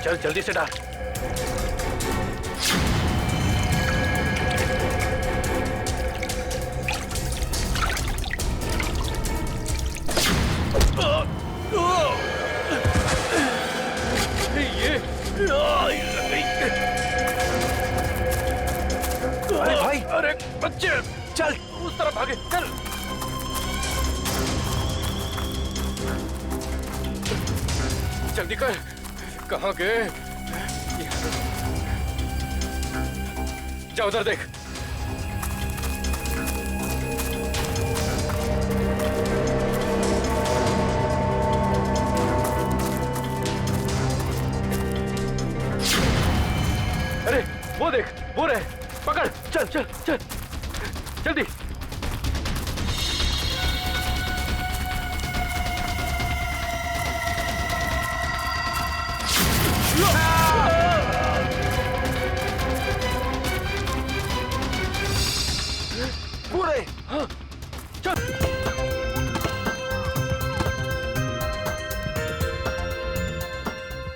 चल जल्दी से डाल। अरे भाई, अरे बच्चे चल उस तरफ भागे, चल। जल्दी कर, कहाँ गए? जा उधर देख। अरे वो देख, वो रहे, पकड़, चल चल चल जल्दी। वो रहे। हाँ, चल।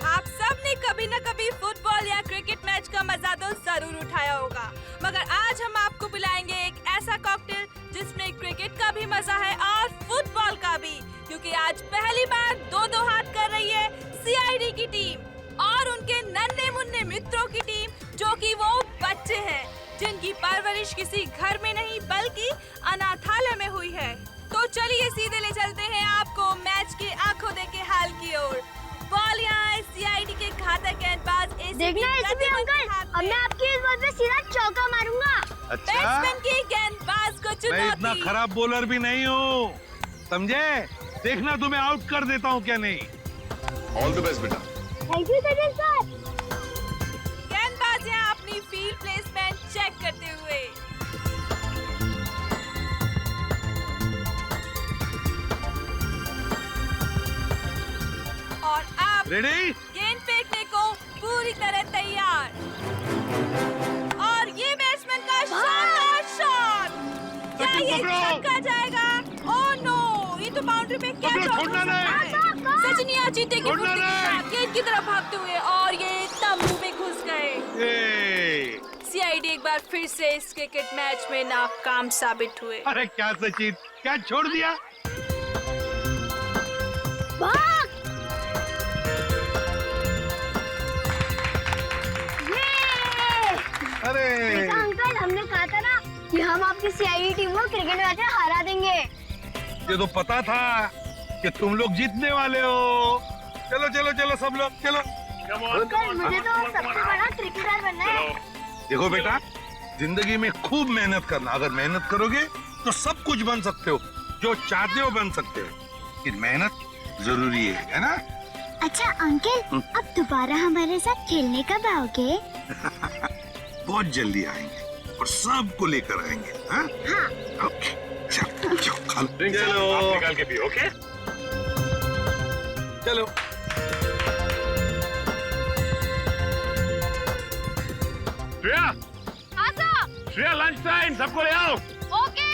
आप सब ने कभी न कभी फुटबॉल या क्रिकेट मैच का मजा तो जरूर उठाया होगा, मगर आज हम आपको पिलाएंगे एक ऐसा कॉकटेल जिसमें क्रिकेट का भी मजा है और फुटबॉल का भी, क्योंकि आज पहली बार दो हाथ कर रही है सीआईडी की टीम और उनके नन्हे मुन्ने मित्रों की टीम, जो कि वो बच्चे हैं जिनकी परवरिश किसी घर में नहीं बल्कि अनाथालय में हुई है। तो चलिए सीधे ले चलते हैं आपको मैच के आंखों देखे हाल की ओर। बॉल यहाँ है सीआईडी के घातक गेंदबाज देखना एसीपी अंकल, अब मैं आपकी इस बॉल पे सीधा चौका मारूंगा। अच्छा, बैट्समैन की गेंदबाज को मैं चुनौती। इतना खराब बॉलर भी नहीं हूँ, समझे? देखना तुम्हें आउट कर देता हूँ क्या नहीं। ऑल द बेस्ट बेटा। Thank you Sachin sir. गेंदबाज यहाँ अपनी फील्ड प्लेसमेंट चेक करते हुए। और अब रेडी? गेंद फेंकने को पूरी तरह तैयार। और ये बैट्समैन का शानदार शॉट। क्या ये छक्का जाएगा? ओह नो, ये तो बाउंड्री पे कैच हो गया। सचिन यहाँ चीते की फुर्ती के साथ गेंद की तरफ भागते हुए और ये तंबू में घुस गए। सीआईडी एक बार फिर से इस क्रिकेट मैच में नाकाम साबित हुए। अरे क्या सचिन, क्या छोड़ दिया? भाग! अरे देखा अंकल, हमने कहा था ना कि हम आपकी सीआईडी टीम को क्रिकेट मैच में हरा देंगे। ये तो पता था कि तुम लोग जीतने वाले हो। चलो चलो चलो सब लोग चलो। अंकल, मुझे तो सबसे बड़ा क्रिकेटर बनना है। देखो बेटा, जिंदगी में खूब मेहनत करना। अगर मेहनत करोगे तो सब कुछ बन सकते हो, जो चाहते हो बन सकते हो, लेकिन मेहनत जरूरी है ना? अच्छा अंकल, अब दोबारा हमारे साथ खेलने कब आओगे? बहुत जल्दी आएंगे और सबको लेकर आएंगे। हाँ? ओके, चलो चलो खा लो। चलो आप निकाल के पियो, ओके? चलो श्रेया, श्रेया लंच टाइम, सबको ले आओ। ओके।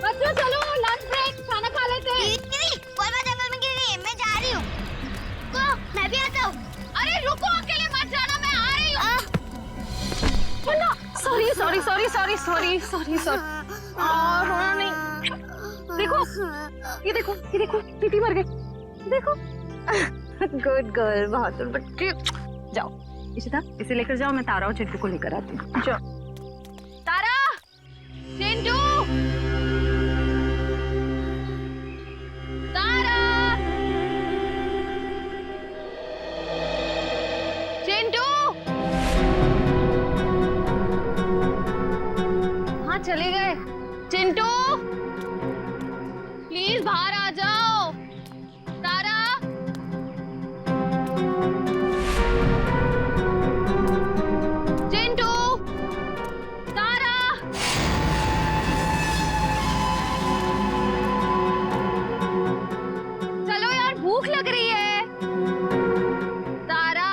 बच्चों चलो लंच ब्रेक, खाना खा लेते हैं। जंगल में गिर गई, मैं जा रही हूँ। मैं भी आता हूँ। अरे रुको, अकेले मत जाना, मैं आ रही हूँ। Sorry sorry sorry sorry sorry sorry sorry. रोना नहीं। देखो ये देखो ये देखो, टीटी मर गए। देखो गुड गर्ल, बहादुर बच्ची। जाओ इशिता, इसे लेकर जाओ, मैं तारा और चिंटू को लेकर आती हूँ। जाओ। तारा, चिंटू, तारा, चिंटू। हाँ चले गए। चिंटू प्लीज बाहर आ जाओ। तारा, चिंटू, तारा। चलो यार, भूख लग रही है। तारा,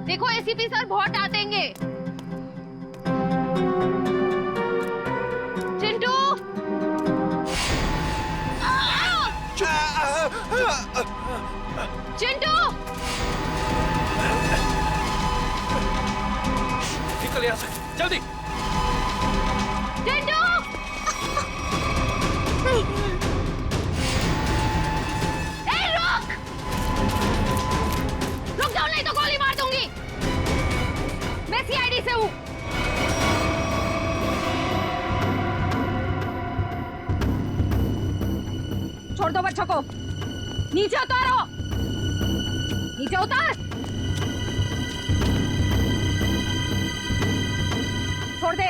देखो एसीपी सर बहुत डांटेंगे। चिंटू, चिंटू। जल्दी। चिंटू! ए, रुक! रुक जाओ नहीं तो गोली मार दूंगी। मैं सीआईडी से हूँ। छोड़ दो बच्चों को। नीचे उतारो। नीचे उतार। छोड़ दे।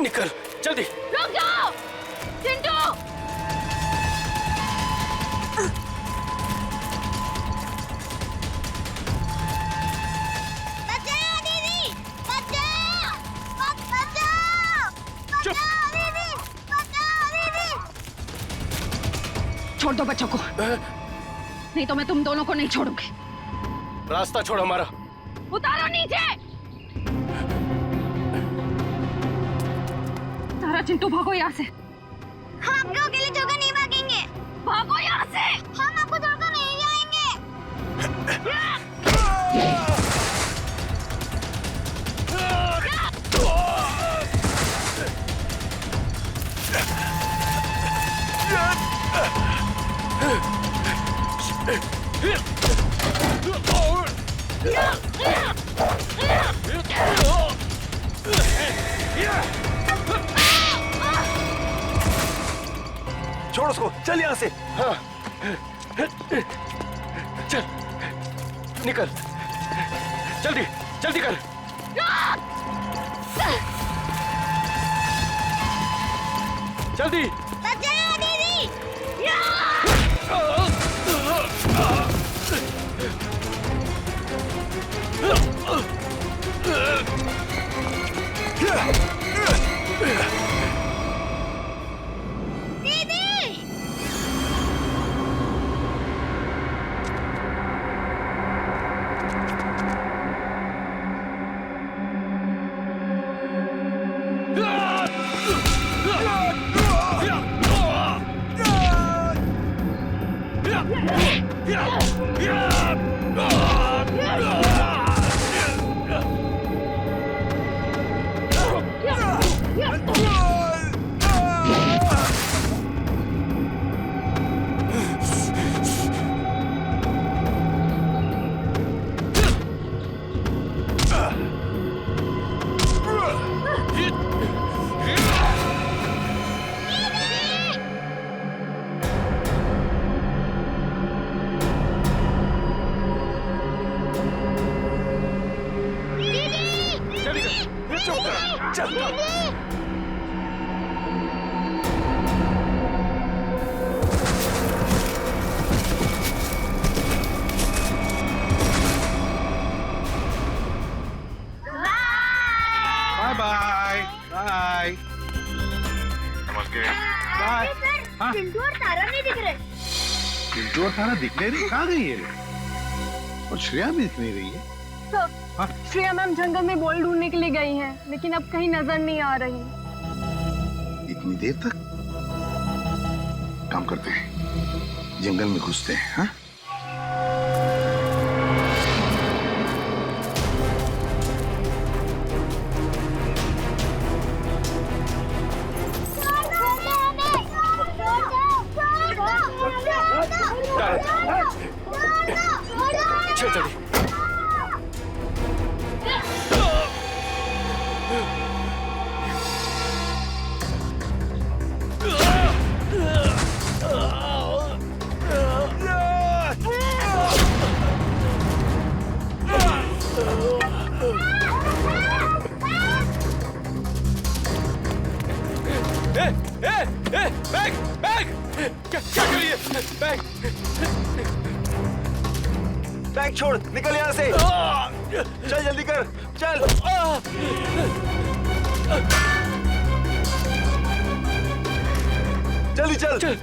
निकल जल्दी। रुक जाओ चिंटू। बचाओ दीदी, बचाओ, चुप। बचाओ दीदी, बचाओ दीदी। छोड़ दो बच्चों को, नहीं तो मैं तुम दोनों को नहीं छोड़ूंगी। रास्ता छोड़ हमारा। उतारो नीचे। तारा चिंटू भागो यहाँ से। हम आपको अकेले छोड़कर नहीं भागेंगे। भागो यहाँ से। हम आपको छोड़कर नहीं जाएंगे। छोड़ उसको, चल यहाँ से। हाँ। चल निकल जल्दी जल्दी कर। जल्दी। बचाओ दीदी। दीदी। बाय बाय बाय नमस्ते। बाय। हाँ? चिंटू और तारा नहीं दिख रहे। चिंटू और तारा दिख नहीं रही, कहाँ गई है? और श्रेया भी दिख नहीं रही है। हाँ? श्रेया मैम जंगल में बॉल ढूंढने के लिए गई हैं, लेकिन अब कहीं नजर नहीं आ रही। इतनी देर तक? काम करते हैं, जंगल में घुसते हैं। हाँ? चल जल्दी। बैग बैग क्या करिए? बैग बैग छोड़, निकल यहाँ से। चल जल्दी कर, चल। जल्दी चल। चल।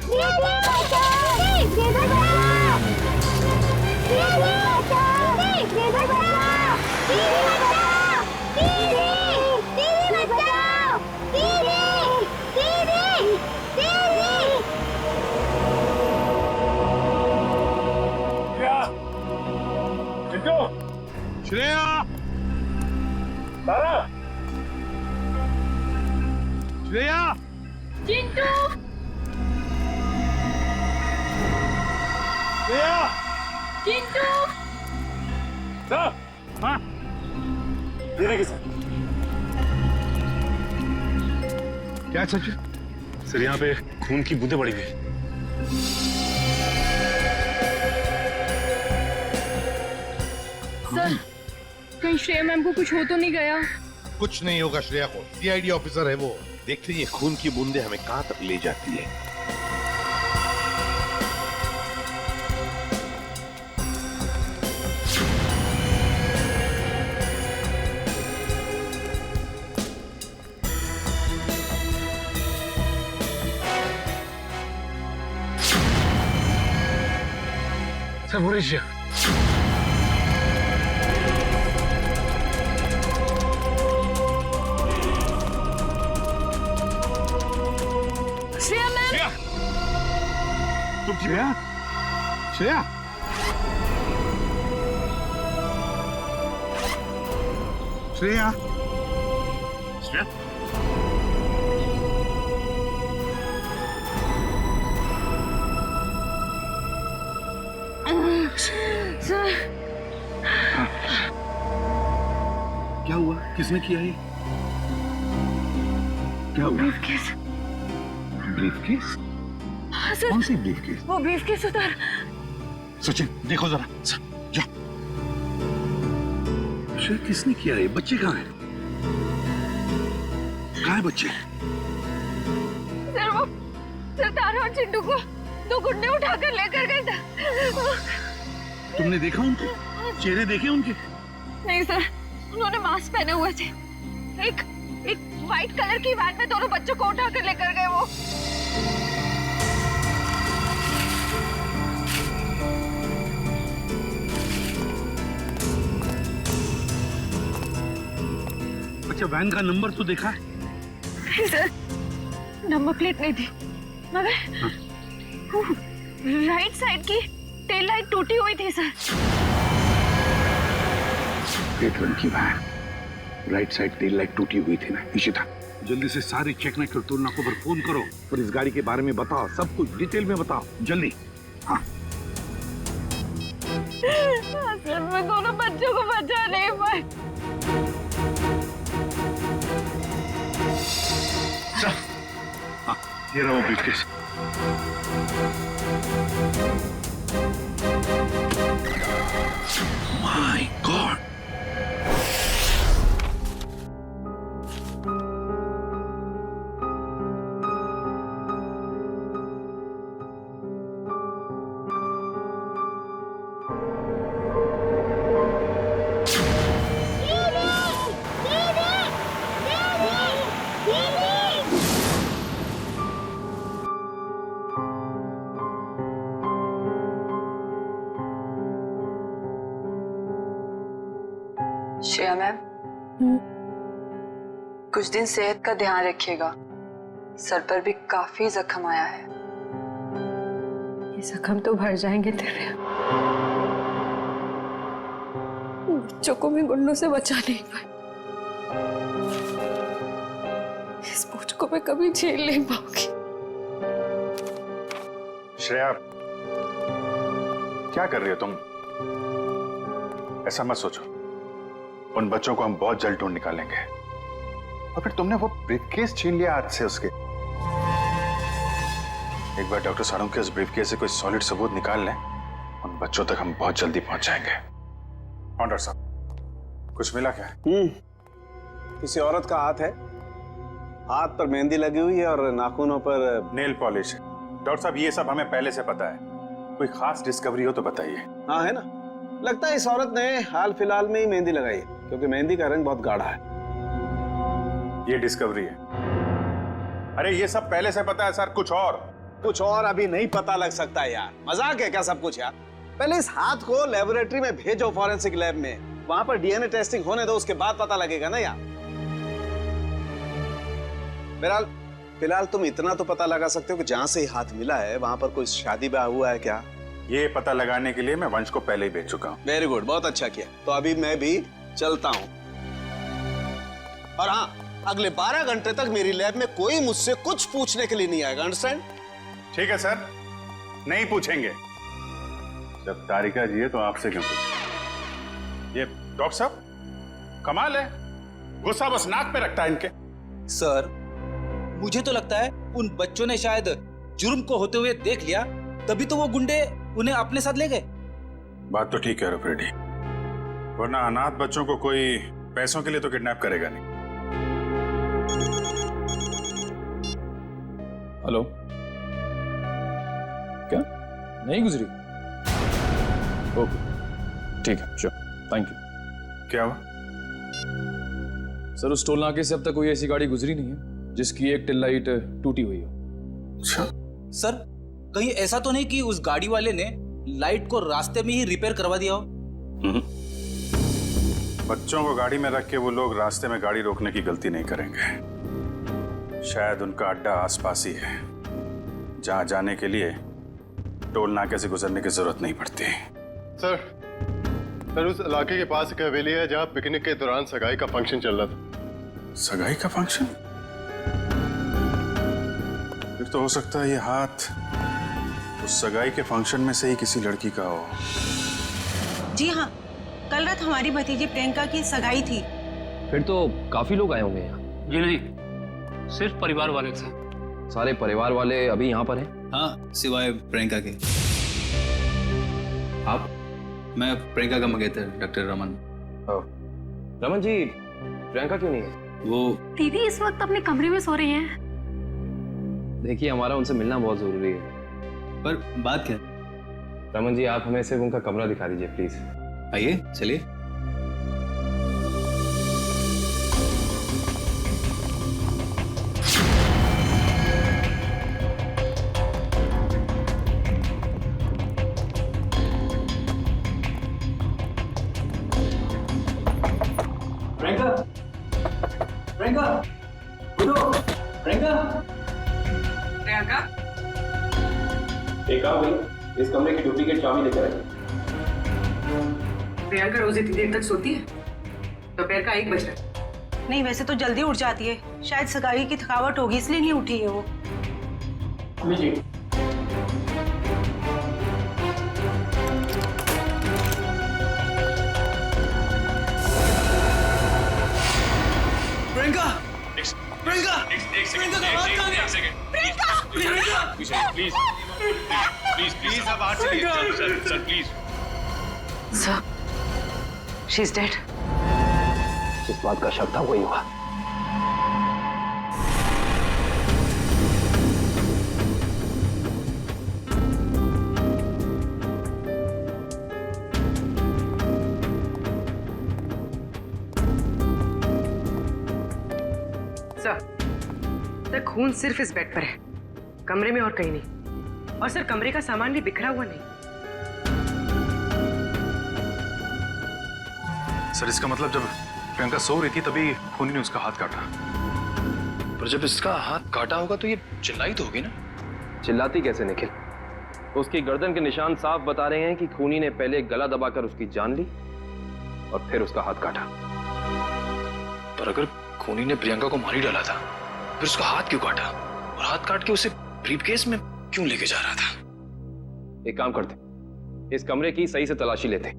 श्रेया चिंटू श्रेया चिंटू सर हाँ धीरे के साथ। क्या सच? सर यहाँ पे खून की बूंदें पड़ी हुई। सर कहीं श्रेया मैम को कुछ हो तो नहीं गया? कुछ नहीं होगा श्रेया को, सीआईडी ऑफिसर है वो। देखते ये खून की बूंदें हमें कहां तक ले जाती है। सर वो रही श्रेया। श्रेया मैम तुम श्रेया श्रेया श्रेया श्रेया सर क्या हुआ? किसने किया ये? क्या हुआ? ब्रीफकेस। ब्रीफकेस? हाँ सर कौन सी ब्रीफकेस? वो ब्रीफकेस उधर। सचिन देखो जरा, जाओ। श्रेया किसने किया है? बच्चे कहाँ हैं? कहाँ है बच्चे? सर वो तारा और चिंटू को दो गुंडे उठाकर लेकर गए थे। तुमने देखा उनके चेहरे? देखे उनके? नहीं सर, उन्होंने मास्क पहने हुए थे। एक व्हाइट कलर की वैन में दोनों बच्चों को उठाकर लेकर गए वो। अच्छा वैन का नंबर तो देखा है? नहीं सर, नंबर प्लेट नहीं थी, मगर राइट साइड की टेल लाइट टूटी हुई थी सर। पेट्रोल की van, right side tail light टूटी हुई थी ना। इशिता जल्दी से सारे चेक नाइट और टोल नाकों पर फोन करो और इस गाड़ी के बारे में बताओ, सब कुछ डिटेल में बताओ जल्दी। हाँ सर मैं दोनों बच्चों को बचा नहीं पाई। हाँ ये रहा वो briefcase. My God, Shreya ma'am, कुछ दिन सेहत का ध्यान रखिएगा। सर पर भी काफी जख्म आया है। ये जख्म तो भर जाएंगे तेरे। बच्चों को भी गुंडों से बचा नहीं पाए। इस बोझ को मैं कभी झेल नहीं पाऊंगी। श्रेया क्या कर रही हो तुम? ऐसा मत सोचो, उन बच्चों को हम बहुत जल्द ढूंढ निकालेंगे। और फिर तुमने वो ब्रीफकेस छीन लिया हाथ से उसके। एक बार डॉक्टर सारों के उस ब्रीफकेस से कोई सॉलिड सबूत निकाल लें, उन बच्चों तक हम बहुत जल्दी पहुंच जाएंगे। डॉक्टर साहब कुछ मिला क्या? किसी औरत का हाथ है, हाथ पर मेहंदी लगी हुई है और नाखूनों पर नेल पॉलिश है। डॉक्टर साहब ये सब हमें पहले से पता है, कोई खास डिस्कवरी हो तो बताइए। हाँ है ना, लगता है इस औरत ने हाल फिलहाल में ही मेहंदी लगाई है, क्योंकि मेहंदी का रंग बहुत गाढ़ा है। ये डिस्कवरी है? अरे ये सब पहले से पता है सर। कुछ और अभी नहीं पता लग सकता है यार, मजाक है क्या सब कुछ यार? पहले इस हाथ को लेबोरेटरी में भेजो, फॉरेंसिक लैब में, वहां पर डीएनए टेस्टिंग होने दो, उसके बाद पता लगेगा ना यार। बहरहाल फिलहाल तुम इतना तो पता लगा सकते हो कि जहां से हाथ मिला है वहां पर कोई शादी ब्याह हुआ है क्या? ये पता लगाने के लिए मैं वंश को पहले ही भेज चुका हूँ। वेरी गुड, बहुत अच्छा किया। तो अभी मैं भी चलता हूं। और हाँ, अगले 12 घंटे तक मेरी लैब में कोई मुझसे कुछ पूछने के लिए नहीं आएगा, अंडरस्टैंड? ठीक है सर, नहीं पूछेंगे। जब तारिका जी है तो आपसे क्यों पूछें? ये डॉक्टर साहब कमाल है, गुस्सा बस नाक पे रखता है इनके। सर, मुझे तो लगता है उन बच्चों ने शायद जुर्म को होते हुए देख लिया, तभी तो वो गुंडे उन्हें अपने साथ ले गए। बात तो ठीक है फ्रेडी, वरना अनाथ बच्चों को कोई पैसों के लिए तो किडनैप करेगा नहीं। हेलो, क्या नहीं गुजरी? ओके, ठीक है, श्योर, थैंक यू। क्या हुआ? सर, उस टोल नाके से अब तक कोई ऐसी गाड़ी गुजरी नहीं है जिसकी एक टेल लाइट टूटी हुई हो। अच्छा, सर, कहीं ऐसा तो नहीं कि उस गाड़ी वाले ने लाइट को रास्ते में ही रिपेयर करवा दिया हो? बच्चों को गाड़ी में रख के वो लोग रास्ते में गाड़ी रोकने की गलती नहीं करेंगे। शायद उनका अड्डा आसपास ही है, जहां जाने के लिए टोल नाके से गुजरने की जरूरत नहीं पड़ती। सर, उस इलाके के पास एक हवेली है जहां पिकनिक के दौरान सगाई का फंक्शन चल रहा था। सगाई का फंक्शन? फिर तो हो सकता है ये हाथ उस सगाई के फंक्शन में से ही किसी लड़की का हो। जी हाँ, कल रात हमारी भतीजी प्रियंका की सगाई थी। फिर तो काफी लोग आए होंगे यहाँ। जी नहीं, सिर्फ परिवार वाले थे। सारे परिवार वाले अभी यहाँ पर हैं? हाँ, सिवाय प्रियंका के। आप? मैं प्रियंका का मंगेतर डॉक्टर रमन। रमन जी, प्रियंका क्यों नहीं है? वो दीदी इस वक्त अपने कमरे में सो रही हैं। देखिए, हमारा उनसे मिलना बहुत जरूरी है। पर बात क्या? रमन जी, आप हमें सिर्फ उनका कमरा दिखा दीजिए प्लीज। आइए, चलिए। प्रियंका, प्रियंका, उठो, प्रियंका। प्रियंका, एक काम करिए, इस कमरे की डुप्लीकेट चाबी लेकर आइए। प्रियंका रोज इतनी देर तक सोती है? दोपहर का 1 बज रहा है। नहीं, वैसे तो जल्दी उठ जाती है, शायद सगाई की थकावट होगी इसलिए नहीं उठी है वो। लीजिए। प्रियंका, प्रियंका, प्रियंका का हाथ कहाँ गया? प्लीज प्लीज आप बाहर चलिए। Sir please. Sir, she is dead. जिस बात का शक था वही हुआ। सर, खून सिर्फ इस बेड पर है, कमरे में और कहीं नहीं। और सर, कमरे का सामान भी बिखरा हुआ नहीं। सर, इसका मतलब जब प्रियंका सो रही थी तभी खूनी ने उसका हाथ काटा। पर जब इसका हाथ काटा होगा तो ये चिल्लाई तो होगी ना? चिल्लाती कैसे निखिल? उसकी गर्दन के निशान साफ बता रहे हैं कि खूनी ने पहले गला दबाकर उसकी जान ली और फिर उसका हाथ काटा। पर अगर खूनी ने प्रियंका को मार ही डाला था, फिर उसका हाथ क्यों काटा? और हाथ काट के उसे ब्रीफकेस में क्यों लेके जा रहा था? एक काम करते, इस कमरे की सही से तलाशी लेते।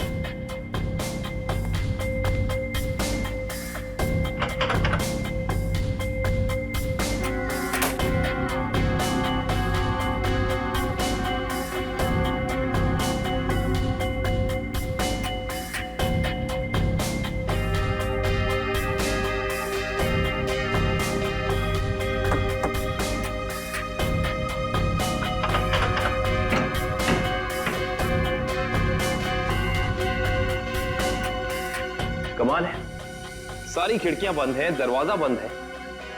कमाल है, सारी खिड़कियां बंद हैं, दरवाजा बंद है,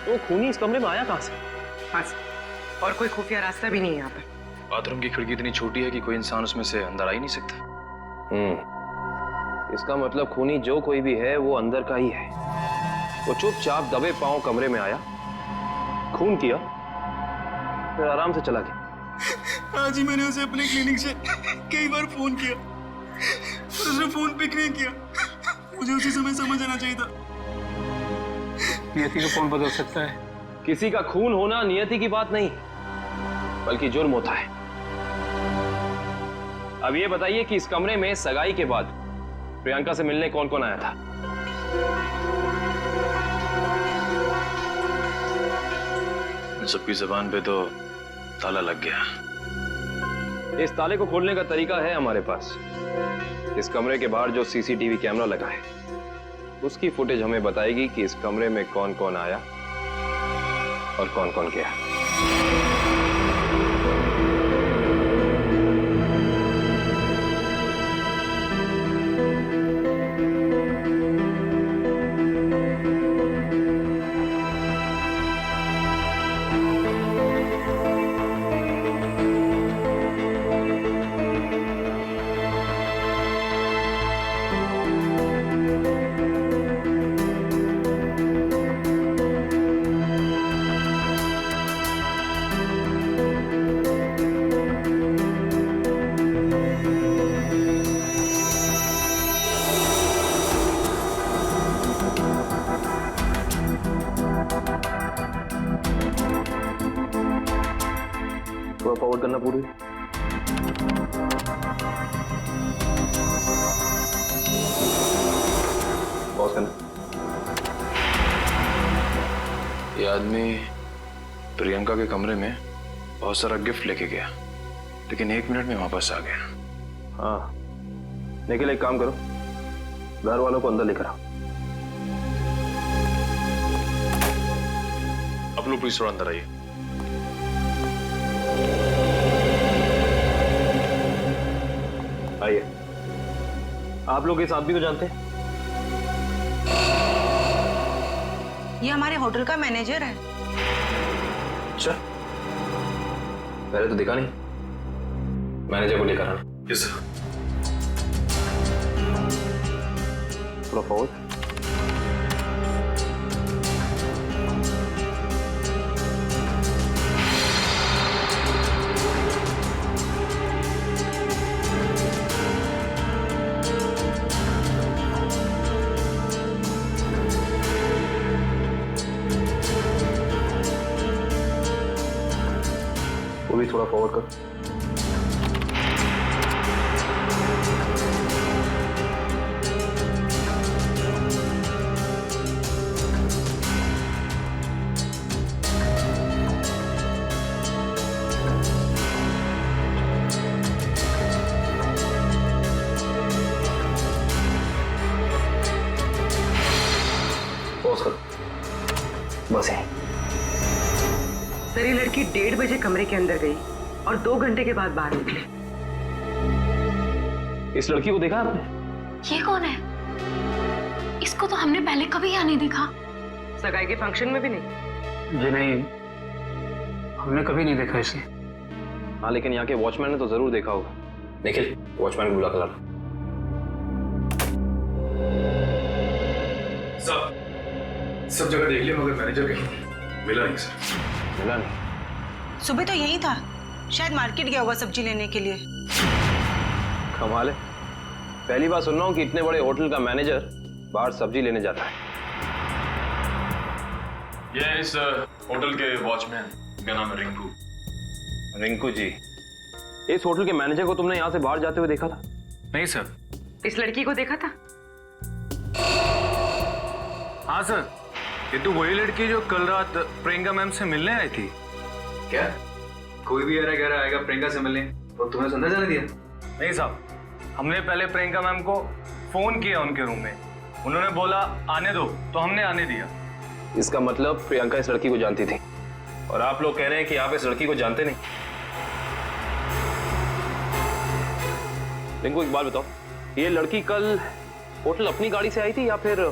तो खूनी इस कमरे में आया कहां से? हाँ सर, और कोई खुफिया रास्ता भी नहीं है यहाँ पर। बाथरूम की खिड़की इतनी छोटी है कि कोई इंसान उसमें से अंदर आ ही नहीं सकता। इसका मतलब खूनी जो कोई भी है वो अंदर का ही है। वो चुपचाप दबे पांव कमरे में आया, खून किया, फिर आराम से चला गया। आज ही मैंने उसे अपने क्लिनिक से कई बार फोन किया, उसने फोन पिक नहीं किया। मुझे उसी समय समझ आना चाहिए था। नियति को कौन बदल सकता है? किसी का खून होना नियति की बात नहीं, बल्कि जुर्म होता है। अब ये बताइए कि इस कमरे में सगाई के बाद प्रियंका से मिलने कौन कौन आया था? सबकी जबान पे तो ताला लग गया। इस ताले को खोलने का तरीका है हमारे पास। इस कमरे के बाहर जो सीसीटीवी कैमरा लगा है, उसकी फुटेज हमें बताएगी कि इस कमरे में कौन कौन आया और कौन कौन गया। थोड़ा फॉरवर्ड करना पूरी। पॉज करना। ये आदमी प्रियंका के कमरे में बहुत सारा गिफ्ट लेके गया, लेकिन 1 मिनट में वापस आ गया। हाँ, निखिल एक काम करो, घर वालों को अंदर लेकर आओ। आप लोग प्लीज थोड़ा अंदर आइए। आइए। आप लोग इस आदमी को जानते हैं? ये हमारे होटल का मैनेजर है। अच्छा, पहले तो दिखा नहीं। मैनेजर को लेकर आना। Yes sir. थोड़ा फॉरवर्ड। वो भी थोड़ा फॉरवर्ड कर। पॉज कर। बस है। सर ये लड़की 1:30 बजे कमरे के अंदर गई और 2 घंटे के बाद बाहर निकली। इस लड़की को देखा आपने? ये कौन है? इसको तो हमने पहले कभी यहाँ नहीं देखा। सगाई के फंक्शन में भी नहीं। जी नहीं, हमने कभी नहीं देखा इसे। हाँ, लेकिन यहाँ के वॉचमैन ने तो जरूर देखा होगा। निखिल, वॉचमैन को बुला कर ला। सब जगह देख लिया मगर मैनेजर कहीं मिला नहीं सर। मिला नहीं? सुबह तो यही था, शायद मार्केट गया होगा सब्जी लेने के लिए। कमाल है, पहली बार सुन रहा हूँ कि इतने बड़े होटल का मैनेजर बाहर सब्जी लेने जाता है। ये इस होटल के वॉचमैन का नाम है रिंकू। रिंकू जी, इस होटल के मैनेजर को तुमने यहाँ से बाहर जाते हुए देखा था? नहीं सर। इस लड़की को देखा था? हाँ सर, ये तो वही लड़की जो कल रात प्रियंका मैम से मिलने आई थी। क्या कोई भी कह रहा आएगा प्रियंका से मिलने तो तुमने अंदर जाने दिया? नहीं साहब, हमने पहले प्रियंका मैम को फोन किया उनके रूम में, उन्होंने बोला आने दो, तो हमने आने दिया। इसका मतलब प्रियंका इस लड़की को जानती थी, और आप लोग कह रहे हैं कि आप इस लड़की को जानते नहीं। रिंकू एक बात बताओ, ये लड़की कल होटल अपनी गाड़ी से आई थी या फिर?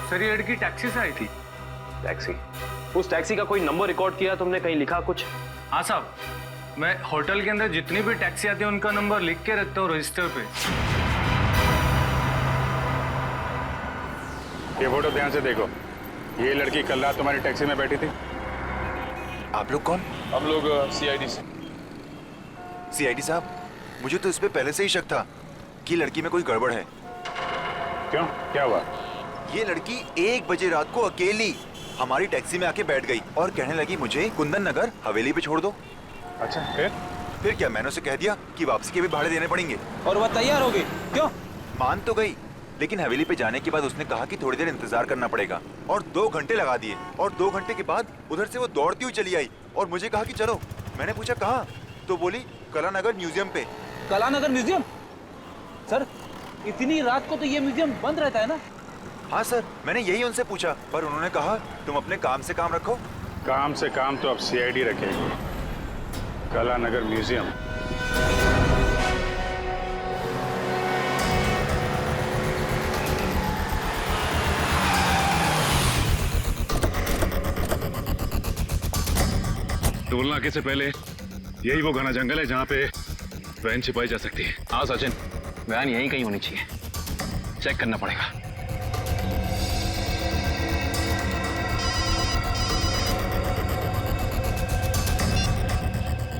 सर ये लड़की टैक्सी से आई थी। टैक्सी? उस टैक्सी का कोई नंबर रिकॉर्ड किया तुमने, कहीं लिखा कुछ? हाँ साहब, मैं होटल के अंदर जितनी भी टैक्सी आती है उनका नंबर लिख के रखता हूँ रजिस्टर पे। ये फोटो ध्यान से देखो, ये लड़की कल रात तुम्हारी टैक्सी में बैठी थी। आप लोग कौन? हम लोग सीआईडी से। सीआईडी साहब, मुझे तो इस पे पहले से ही शक था कि लड़की में कोई गड़बड़ है। क्यों, क्या हुआ? ये लड़की 1 बजे रात को अकेली हमारी टैक्सी में आके बैठ गई और कहने लगी मुझे कुंदन नगर हवेली पे छोड़ दो। अच्छा फिर क्या मैंने उसे कह दिया कि वापसी के भी भाड़े देने पड़ेंगे। और वह तैयार हो गई। क्यों? मान तो गई, लेकिन हवेली पे जाने के बाद उसने कहा कि थोड़ी देर इंतजार करना पड़ेगा और 2 घंटे लगा दिए। और 2 घंटे के बाद उधर से वो दौड़ती हुई चली आई और मुझे कहा कि चलो। मैंने पूछा कहाँ, तो बोली कलानगर म्यूजियम पे। कलानगर म्यूजियम? सर इतनी रात को तो ये म्यूजियम बंद रहता है ना? हाँ सर, मैंने यही उनसे पूछा, पर उन्होंने कहा तुम अपने काम से काम रखो। काम से काम तो अब सीआईडी रखेगी। कलानगर म्यूजियम। टोल नाके से पहले यही वो घना जंगल है जहाँ पे वैन छिपाई जा सकती है। हाँ सचिन, वैन यहीं कहीं होनी चाहिए, चेक करना पड़ेगा।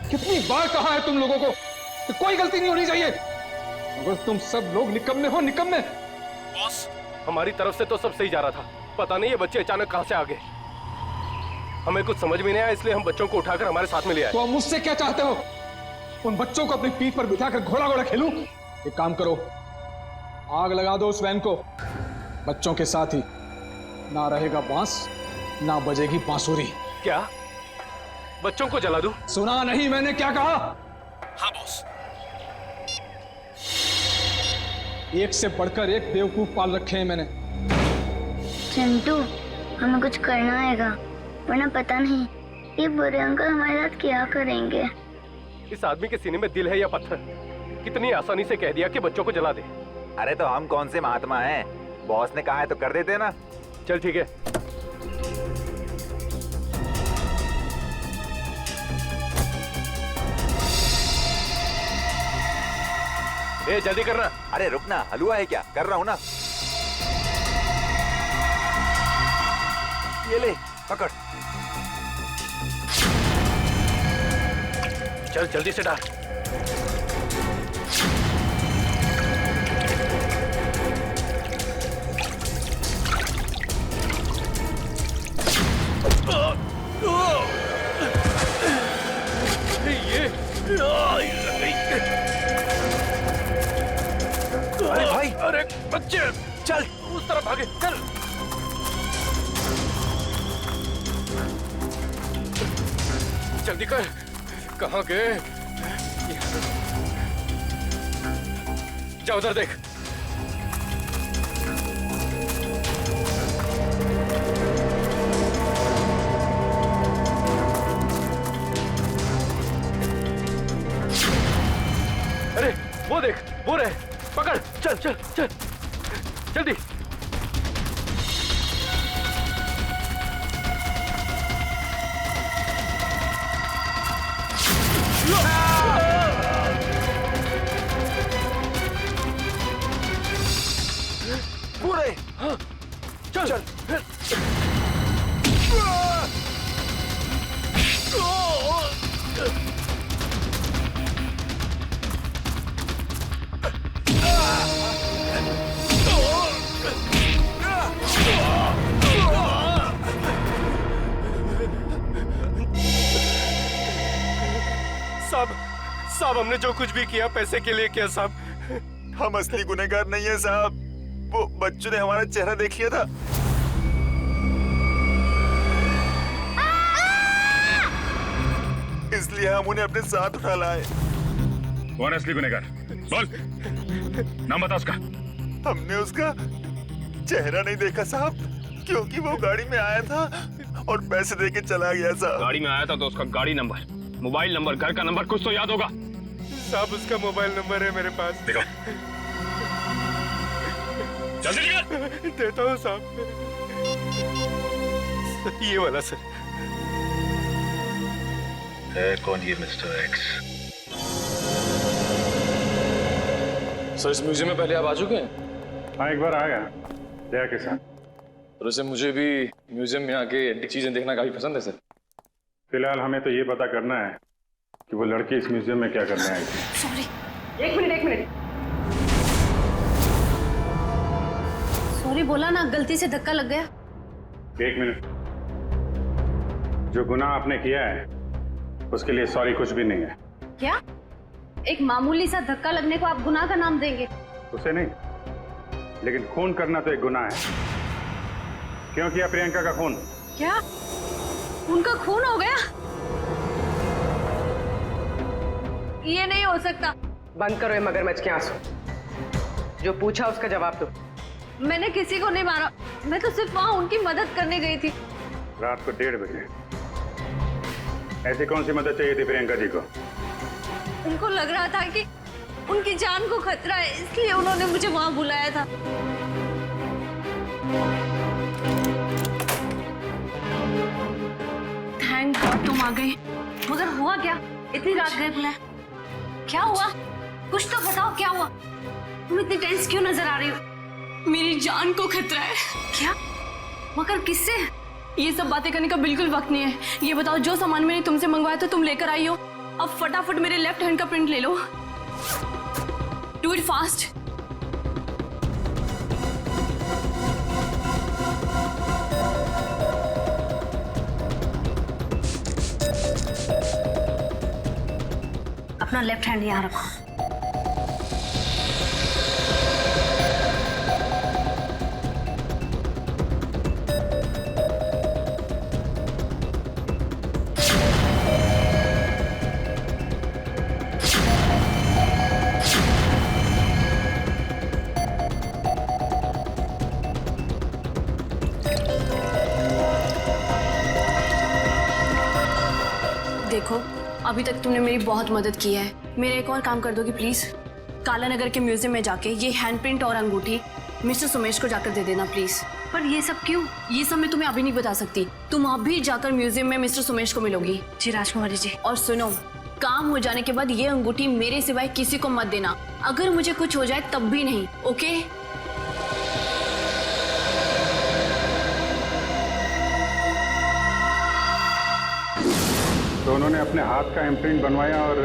कितनी बार कहा है तुम लोगों को कि कोई गलती नहीं होनी चाहिए, मगर तुम सब लोग निकम्मे हो, निकम्मे। बॉस, हमारी तरफ से तो सब सही जा रहा था, पता नहीं ये बच्चे अचानक कहां से आ गए। हमें कुछ समझ में नहीं आया, इसलिए हम बच्चों को उठाकर हमारे साथ में ले आए। तो अब मुझसे क्या चाहते हो? उन बच्चों को अपनी पीठ पर बिठाकर घोड़ा घोड़ा खेलूं? एक काम करो, आग लगा दो उस वैन को। बच्चों के साथ ही ना रहेगा बांस, ना बजेगी बांसुरी। क्या बच्चों को जला दूं? सुना नहीं मैंने क्या कहा? हाँ बॉस। एक से बढ़कर एक बेवकूफ पाल रखे हैं मैंने। चिंटू, हमें कुछ करना आएगा, वरना पता नहीं ये बुरे अंकल हमारे साथ क्या करेंगे। इस आदमी के सीने में दिल है या पत्थर? कितनी आसानी से कह दिया कि बच्चों को जला दे। अरे तो हम कौन से महात्मा हैं? बॉस ने कहा है तो कर देते ना। चल ठीक है। ए, जल्दी करना। अरे रुकना, हलवा है क्या? कर रहा हूँ ना। ये ले, पकड़। चल जल्दी से डाल। अरे भाई, अरे बच्चे, चल उस तरफ भागे, चल। जल्दी कर, कहाँ गए? जा उधर देख। अरे वो देख, वो रहे, पकड़। चल चल चल जल्दी। पूरे। हाँ, चल चल। साहब, हमने जो कुछ भी किया पैसे के लिए किया साहब। हम असली गुनहगार नहीं है साहब, वो बच्चों ने हमारा चेहरा देख लिया था। इसलिए हम उन्हें अपने साथ उठा लाए। कौन है असली गुनहगार? बोल, नाम बता उसका। हमने उसका चेहरा नहीं देखा साहब, क्योंकि वो गाड़ी में आया था और पैसे देके चला गया साहब। गाड़ी में आया था तो उसका गाड़ी नंबर, मोबाइल नंबर, घर का नंबर कुछ तो याद होगा। साहब उसका मोबाइल नंबर है मेरे पास। देखो, जल्दी निकल। देता हूँ साहब, ये वाला सर। है कौन ये मिस्टर एक्स? सर इस म्यूजियम में पहले आप आ चुके हैं? हाँ, एक बार आया जया के साथ। और वैसे मुझे भी म्यूजियम में आके एंटीक चीजें देखना काफी पसंद है सर। फिलहाल हमें तो ये पता करना है कि वो लड़की इस म्यूजियम में क्या करने आई थी। सॉरी, एक मिनट। सॉरी बोला ना, गलती से धक्का लग गया। एक मिनट, जो गुनाह आपने किया है उसके लिए सॉरी कुछ भी नहीं है। क्या? एक मामूली सा धक्का लगने को आप गुनाह का नाम देंगे? उसे नहीं, लेकिन खून करना तो एक गुनाह है। क्यों किया प्रियंका का खून? क्या उनका खून हो गया? ये नहीं हो सकता। बंद करो ये मगरमच्छ के आंसू। जो पूछा उसका जवाब दो। मैंने किसी को नहीं मारा, मैं तो सिर्फ वहां उनकी मदद करने गई थी। रात को 1:30 बजे ऐसी कौन सी मदद चाहिए थी प्रियंका जी को? उनको लग रहा था कि उनकी जान को खतरा है, इसलिए उन्होंने मुझे वहां बुलाया था। थैंक गॉड तुम आ गए। मगर हुआ क्या? इतनी रात गए बुलाए, क्या हुआ? कुछ तो बताओ, क्या हुआ? तुम इतनी टेंस क्यों नजर आ रही हो? मेरी जान को खतरा है। क्या? मगर किससे? ये सब बातें करने का बिल्कुल वक्त नहीं है। ये बताओ, जो सामान मैंने तुमसे मंगवाया था तुम लेकर आई हो, अब फटाफट मेरे लेफ्ट हैंड का प्रिंट ले लो। Do it fast. अपना लेफ्ट हैंड यहाँ रखो। देखो, अभी तक तुमने मेरी बहुत मदद की है। मेरा एक और काम कर दोगी प्लीज? काला नगर के म्यूजियम में जाके ये हैंडप्रिंट और अंगूठी मिस्टर सुमेश को जाकर दे देना प्लीज। पर ये सब क्यों? ये सब मैं तुम्हें अभी नहीं बता सकती। तुम अभी जाकर म्यूजियम में मिस्टर सुमेश को मिलोगी। जी राजकुमारी जी। और सुनो, काम हो जाने के बाद ये अंगूठी मेरे सिवाय किसी को मत देना। अगर मुझे कुछ हो जाए तब भी नहीं, ओके? तो उन्होंने अपने हाथ का इम्प्रिंट बनवाया और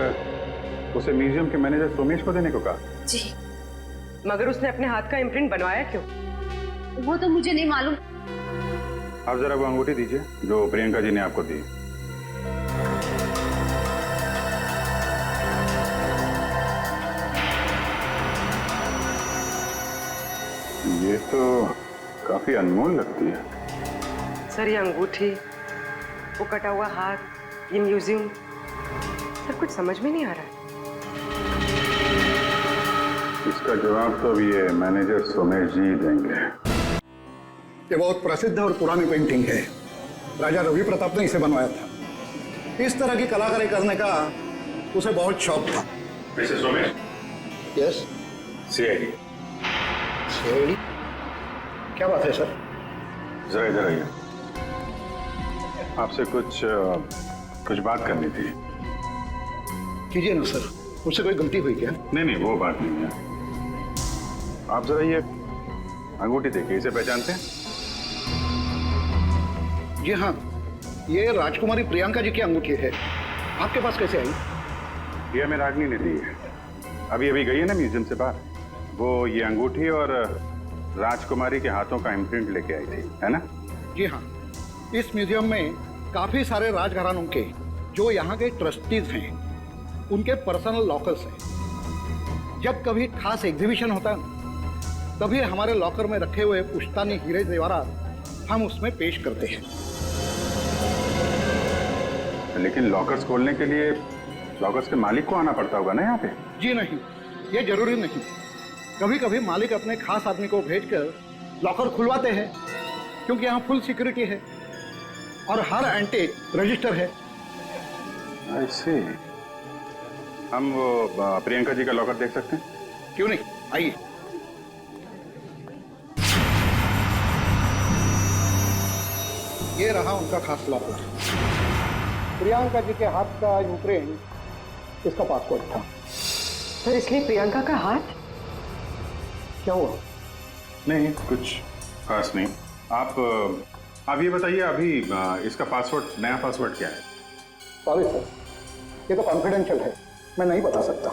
उसे म्यूजियम के मैनेजर सोमेश को देने को कहा? जी। मगर उसने अपने हाथ का इम्प्रिंट बनवाया क्यों? वो तो मुझे नहीं मालूम। आप जरा वो अंगूठी दीजिए जो प्रियंका जी ने आपको दी। ये तो काफी अनमोल लगती है। सर ये अंगूठी, वो कटा हुआ हाथ, ये म्यूजियम, सर कुछ समझ में नहीं आ रहा है। इसका जवाब तो अभी ये मैनेजर सोमेश जी देंगे। ये बहुत प्रसिद्ध और पुरानी पेंटिंग है। राजा रवि प्रताप ने इसे बनवाया था। इस तरह की कलाकारी करने का उसे बहुत शौक था। Mister Somesh. Yes. CID. CID? क्या बात है सर? जरा इधर आइए, आपसे कुछ बात करनी थी। कीजिए ना सर, मुझसे कोई गलती हुई क्या? नहीं, वो बात नहीं है। आप जरा ये अंगूठी देखिए, इसे पहचानते हैं? जी हाँ, ये राजकुमारी प्रियंका जी की अंगूठी है। आपके पास कैसे आई? ये हमें रागनी ने दी है। अभी गई है ना म्यूजियम से बाहर, वो ये अंगूठी और राजकुमारी के हाथों का इम्प्रिंट लेके आई थी, है ना? जी हाँ, इस म्यूजियम में काफी सारे राजघरानों के जो यहाँ के ट्रस्टीज हैं, उनके पर्सनल लॉकर्स हैं। जब कभी खास एग्जीबिशन होता है तभी हमारे लॉकर में रखे हुए पुश्तानी हीरे जेवरात हम उसमें पेश करते हैं। लेकिन लॉकर्स खोलने के लिए लॉकर्स के मालिक को आना पड़ता होगा ना यहाँ पे? जी नहीं, ये जरूरी नहीं। कभी कभी मालिक अपने खास आदमी को भेजकर लॉकर खुलवाते हैं, क्योंकि यहाँ फुल सिक्योरिटी है और हर एंटीक रजिस्टर है। I see। हम वो प्रियंका जी का लॉकर देख सकते हैं? क्यों नहीं, आइए। ये रहा उनका खास लॉकर। प्रियंका जी के हाथ का इम्प्रिंट इसका पासपोर्ट था। सर इसलिए प्रियंका का हाथ? क्या हुआ? नहीं, कुछ खास नहीं। आप ये बताइए, अभी इसका पासवर्ड, नया पासवर्ड क्या है? सॉरी सर, ये तो कॉन्फिडेंशियल है, मैं नहीं बता सकता।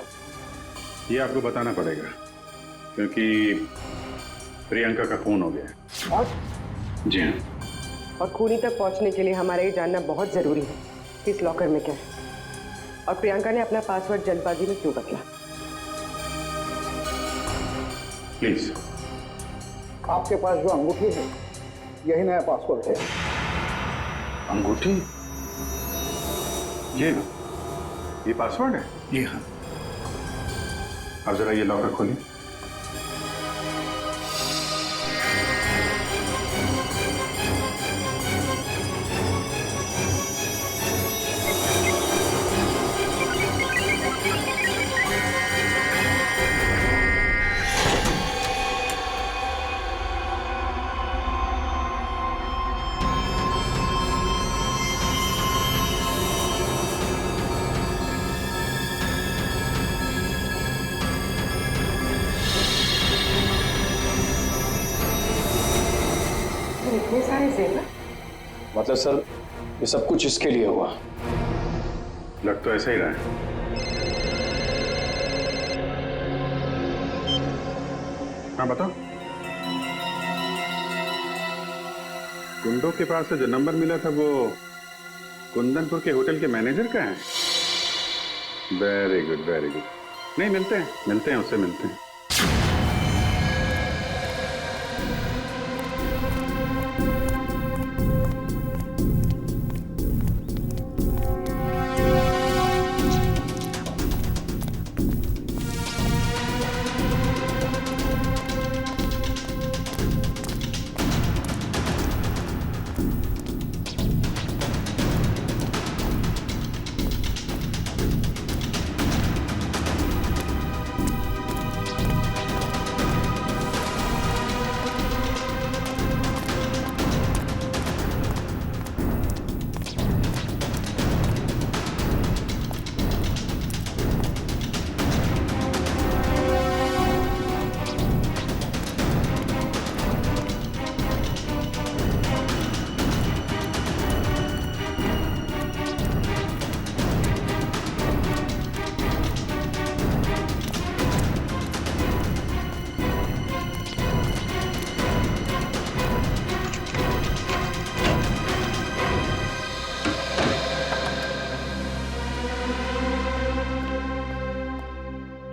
ये आपको बताना पड़ेगा, क्योंकि प्रियंका का खून हो गया। और जी हाँ। और खूनी तक पहुंचने के लिए हमारा ये जानना बहुत जरूरी है कि इस लॉकर में क्या है और प्रियंका ने अपना पासवर्ड जल्दबाजी में क्यों बदला। प्लीज। आपके पास जो अंगूठी है यही नया पासवर्ड है। अंगूठी? ये पासवर्ड है? जी हाँ। अब जरा ये लॉकर खोलिए। इतने सारे जेवर? मतलब सर ये सब कुछ इसके लिए हुआ? लग तो ऐसा ही रहा है। हाँ बताओ। गुंडों के पास से जो नंबर मिला था वो कुंदनपुर के होटल के मैनेजर का है। Very good very good. नहीं मिलते हैं उससे मिलते हैं।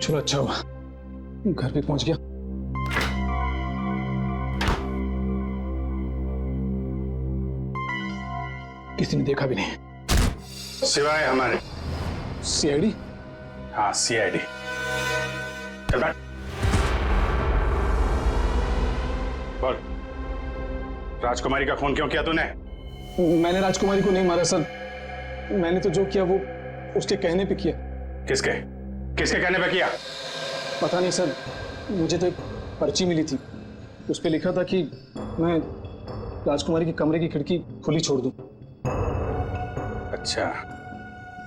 चलो अच्छा हुआ घर पे पहुंच गया। किसी ने देखा भी नहीं सिवाय हमारे। सीआईडी? हाँ सीआईडी। चल बैठ। बोल, राजकुमारी का खून क्यों किया तूने? मैंने राजकुमारी को नहीं मारा सर। मैंने तो जो किया वो उसके कहने पे किया। किसके कहने पे किया? पता नहीं सर, मुझे तो एक पर्ची मिली थी, उस पे लिखा था कि मैं राजकुमारी के कमरे की खिड़की खुली छोड़ दूं। अच्छा,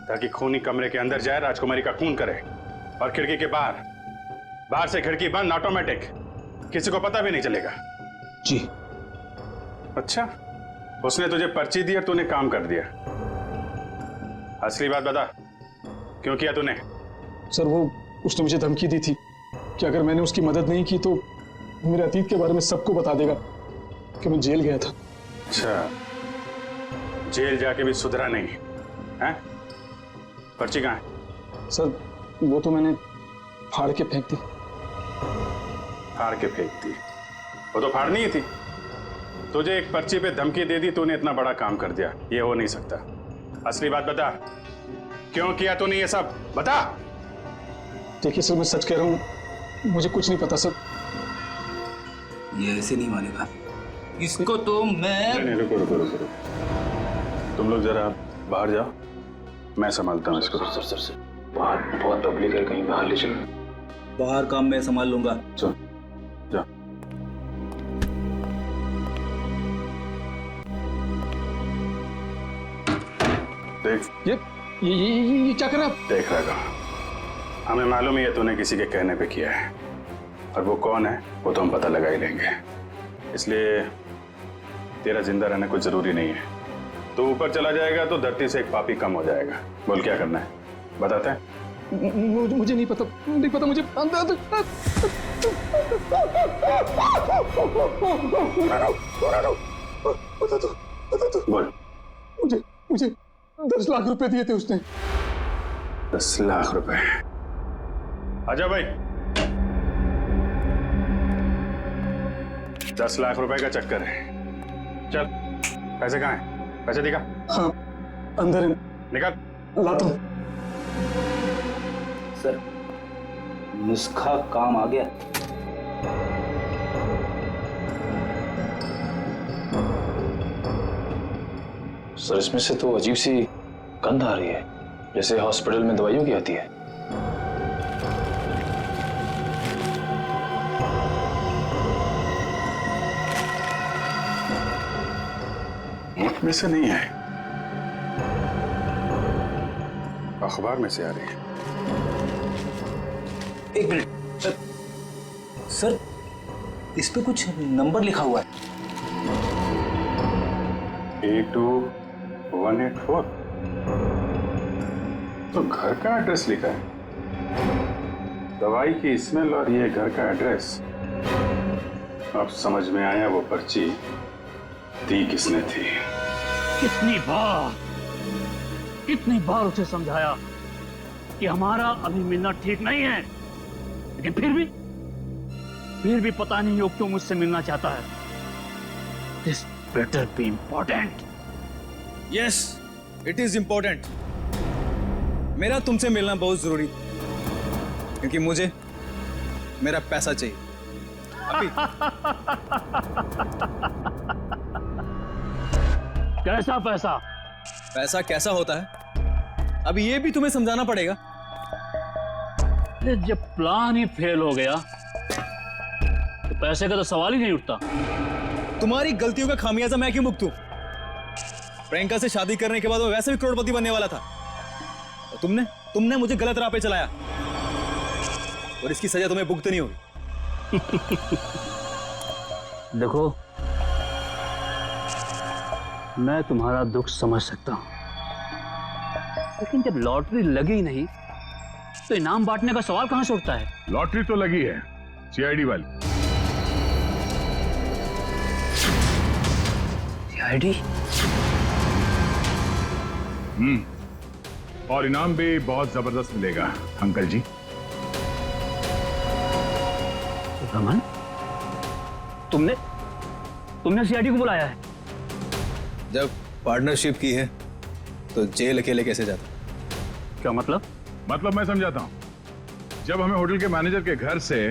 ताकि खूनी कमरे के अंदर जाए, राजकुमारी का खून करे और खिड़की के बाहर से खिड़की बंद ऑटोमेटिक, किसी को पता भी नहीं चलेगा। जी। अच्छा, उसने तुझे पर्ची दी और तूने काम कर दिया। असली बात बता, क्यों किया तूने? सर वो उसने मुझे धमकी दी थी कि अगर मैंने उसकी मदद नहीं की तो मेरे अतीत के बारे में सबको बता देगा कि मैं जेल गया था। अच्छा, जेल जाके भी सुधरा नहीं है? पर्ची कहाँ है? सर वो तो मैंने फाड़ के फेंक दी। फाड़ के फेंक दी? वो तो फाड़नी ही थी। तुझे एक पर्ची पे धमकी दे दी, तूने इतना बड़ा काम कर दिया। ये हो नहीं सकता। असली बात बता, क्यों किया तूने ये सब? बता। देखिए सर, मैं सच कह रहा हूँ, मुझे कुछ नहीं पता सर। ये ऐसे नहीं मानेगा इसको तो मैं। नहीं, रुको। तुम लोग जरा बाहर जाओ, मैं संभालता हूँ इसको। सर बाहर बहुत पब्लिक है, कहीं बाहर ले चलो। बाहर काम मैं संभाल लूंगा। चल जा। देख ये क्या कर रहा है? देख रहा है, हमें मालूम ही है तूने किसी के कहने पे किया है, और वो कौन है वो तो हम पता लगा ही लेंगे। इसलिए तेरा जिंदा रहना कुछ जरूरी नहीं है। तो ऊपर चला जाएगा तो धरती से एक पापी कम हो जाएगा। बोल क्या करना है, बताते हैं? मुझे नहीं पता मुझे बता दो बोल। मुझे 10 लाख रुपए दिए थे उसने। 10 लाख रुपए। आजा भाई। 10 लाख रुपए का चक्कर है। चल, पैसे कहाँ हैं? पैसे दिखा। हाँ, अंदर है। निकाल। लाता हूँ। सर, नुस्खा काम आ गया। सर, इसमें से तो अजीब सी गंध आ रही है, जैसे हॉस्पिटल में दवाइयों की आती है। मुख में से नहीं है, अखबार में से आ रही है। एक मिनट सर, सर इस पे कुछ नंबर लिखा हुआ है। 82184। तो घर का एड्रेस लिखा है। दवाई की स्मेल और ये घर का एड्रेस। अब समझ में आया वो पर्ची दी किसने थी। कितनी बार उसे समझाया कि हमारा अभी मिलना ठीक नहीं है, लेकिन फिर भी पता नहीं वो क्यों मुझसे मिलना चाहता है। This better be important. Yes, it is important. मेरा तुमसे मिलना बहुत जरूरी, क्योंकि मुझे मेरा पैसा चाहिए अभी। कैसा पैसा? पैसा कैसा होता है अभी ये भी तुम्हें समझाना पड़ेगा। जब प्लान ही फेल हो गया तो पैसे का तो सवाल ही नहीं उठता। तुम्हारी गलतियों का खामियाजा मैं क्यों भुगतूं? प्रियंका से शादी करने के बाद मैं वैसे भी करोड़पति बनने वाला था, और तुमने मुझे गलत राह पे चलाया, और इसकी सजा तुम्हें भुगतनी होगी। देखो, मैं तुम्हारा दुख समझ सकता हूं, लेकिन जब लॉटरी लगी नहीं तो इनाम बांटने का सवाल कहां से उठता है? लॉटरी तो लगी है, सीआईडी वाली। सीआईडी? और इनाम भी बहुत जबरदस्त मिलेगा अंकल जी। रमन, तुमने सीआईडी को बुलाया है? जब पार्टनरशिप की है तो जेल अकेले कैसे जाता? क्या मतलब? मतलब मैं समझाता हूं। जब हमें होटल के मैनेजर के घर से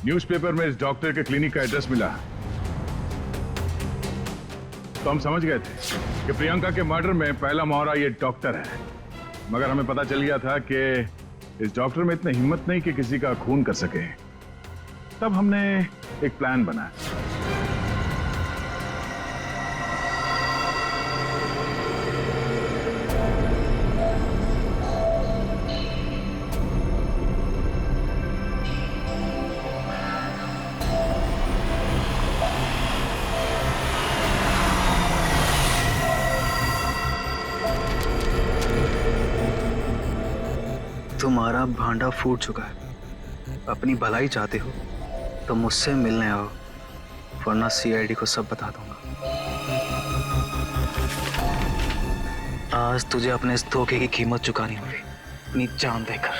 न्यूज़पेपर में इस डॉक्टर के क्लिनिक का एड्रेस मिला, तो हम समझ गए थे कि प्रियंका के मर्डर में पहला मोहरा ये डॉक्टर है। मगर हमें पता चल गया था कि इस डॉक्टर में इतनी हिम्मत नहीं कि किसी का खून कर सके। तब हमने एक प्लान बनाया। तुम्हारा भांडा फूट चुका है। अपनी भलाई चाहते हो तो मुझसे मिलने आओ, वरना सीआईडी को सब बता दूंगा। आज तुझे अपने इस धोखे की कीमत चुकानी होगी, अपनी जान देकर।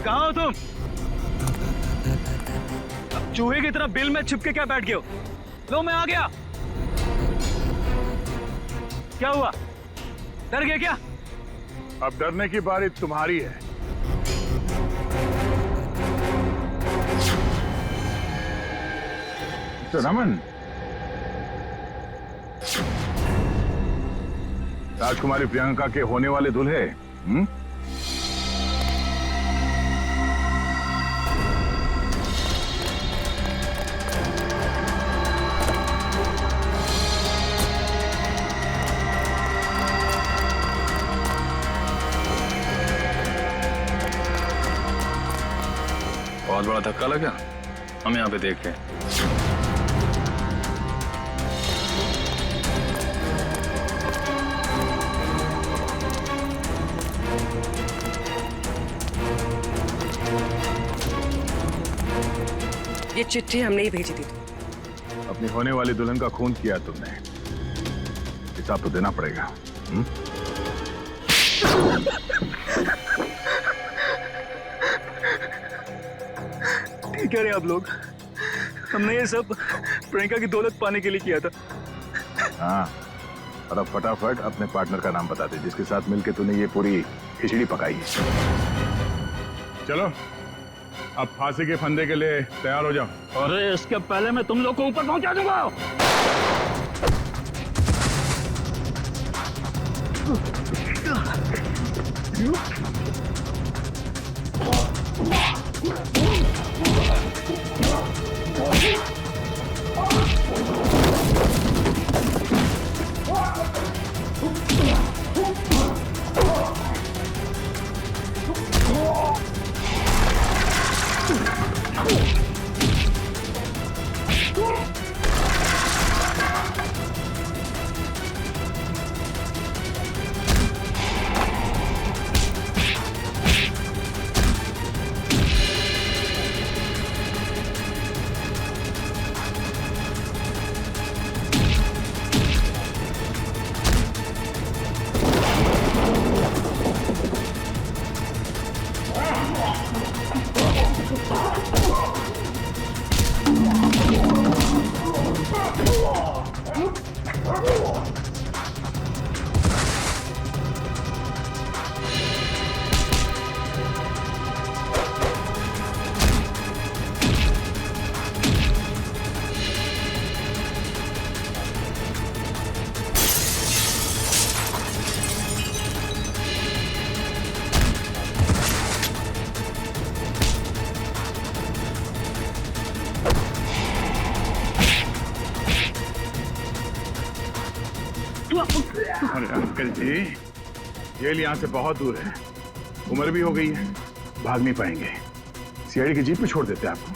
कहाँ हो तुम? अब चूहे की तरह बिल में छिपके क्या बैठ गए हो? लो, मैं आ गया। क्या हुआ? डर गए क्या? अब डरने की बारी तुम्हारी है। रमन, राजकुमारी प्रियंका के होने वाले दूल्हे, बहुत बड़ा धक्का लगा। हम यहाँ पे देख रहे हैं। ये चिट्ठी हमने ही भेजी थी। अपनी होने वाली दुल्हन का खून किया तुमने, हिसाब तो देना पड़ेगा। ठीक है रे आप लोग, हमने ये सब प्रियंका की दौलत पाने के लिए किया था। हाँ, और अब फटाफट अपने पार्टनर का नाम बता दे जिसके साथ मिलके तूने ये पूरी खिचड़ी पकाई है। चलो अब फांसी के फंदे के लिए तैयार हो जाओ। अरे इसके पहले मैं तुम लोग को ऊपर पहुंचा दूंगा। अरे अंकल जी, जेल यहाँ से बहुत दूर है, उम्र भी हो गई है, भाग नहीं पाएंगे। सीआईडी की जीप में छोड़ देते हैं आपको।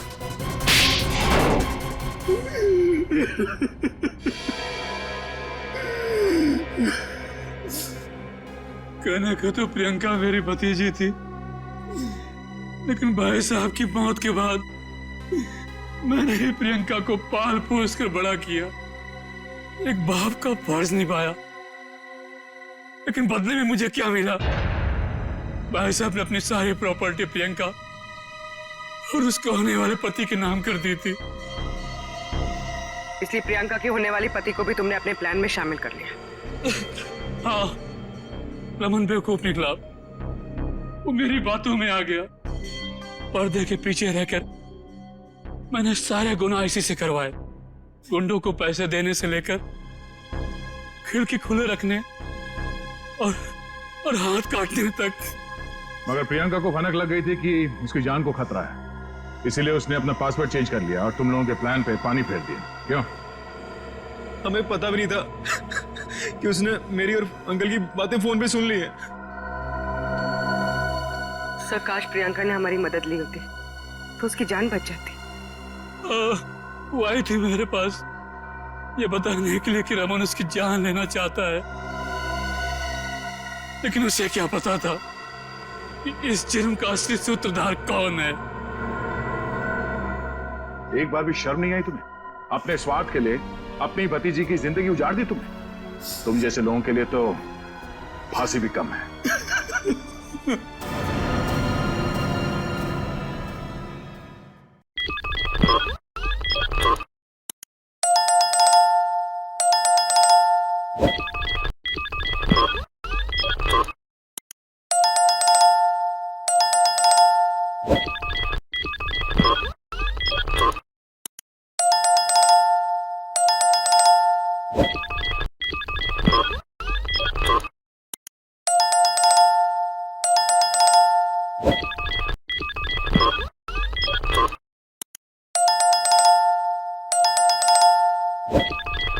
कहने को तो प्रियंका मेरी भतीजी थी, लेकिन भाई साहब की मौत के बाद मैंने ही प्रियंका को पाल पोस कर बड़ा किया, एक बाप का फर्ज निभाया। लेकिन बदले में मुझे क्या मिला? भाई साहब ने अपनी सारी प्रॉपर्टी प्रियंका और उसके होने वाले पति के नाम कर दी थी। इसलिए प्रियंका के होने वाले पति को भी तुमने अपने प्लान में शामिल कर लिया। हाँ, रमन बेवकूफ निकला, वो मेरी बातों में आ गया। पर्दे के पीछे रहकर मैंने सारे गुनाह इसी से करवाए, गुंडों को पैसे देने से लेकर खिड़की खुले रखने और हाथ काटने तक। मगर प्रियंका को भनक लग गई थी कि उसकी जान को खतरा है, इसीलिए उसने अपना पासवर्ड चेंज कर लिया और तुम लोगों के प्लान पे पानी फेर दिया। क्यों? हमें पता भी नहीं था कि उसने मेरी और अंकल की बातें फोन पे सुन ली है। सर, काश प्रियंका ने हमारी मदद ली होती तो उसकी जान बच जाती। वो आई थी मेरे पास ये बताने के लिए कि रमन उसकी जान लेना चाहता है, लेकिन उसे क्या पता था कि इस जुर्म का असली सूत्रधार कौन है। एक बार भी शर्म नहीं आई तुम्हें? अपने स्वार्थ के लिए अपनी भतीजी की जिंदगी उजाड़ दी तुमने। तुम जैसे लोगों के लिए तो फांसी भी कम है।